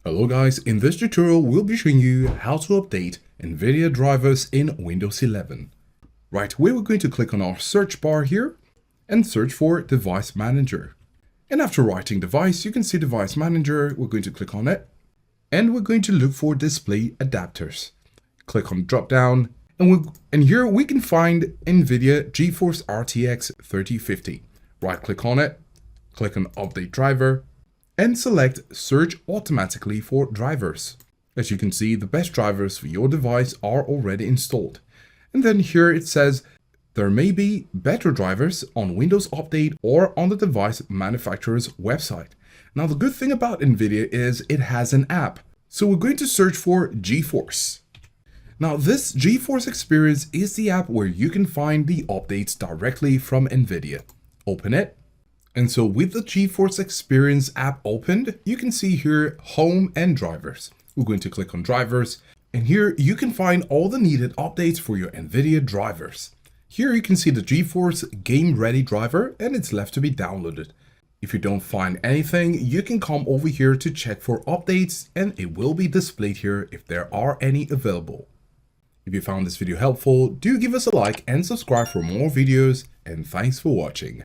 Hello guys, in this tutorial we'll be showing you how to update Nvidia drivers in Windows 11. Right, we're going to click on our search bar here and search for Device Manager. And after writing device, you can see Device Manager, we're going to click on it. And we're going to look for Display Adapters. Click on drop down and here we can find Nvidia GeForce RTX 3050. Right click on it, click on Update Driver, and select Search Automatically for Drivers. As you can see, the best drivers for your device are already installed. And then here it says there may be better drivers on Windows Update or on the device manufacturer's website. Now the good thing about Nvidia is it has an app. So we're going to search for GeForce. Now this GeForce Experience is the app where you can find the updates directly from Nvidia. Open it. And so with the GeForce Experience app opened, you can see here Home and Drivers. We're going to click on Drivers, and here you can find all the needed updates for your Nvidia drivers. Here you can see the GeForce Game Ready driver, and it's left to be downloaded. If you don't find anything, you can come over here to check for updates, and it will be displayed here if there are any available. If you found this video helpful, do give us a like and subscribe for more videos, and thanks for watching.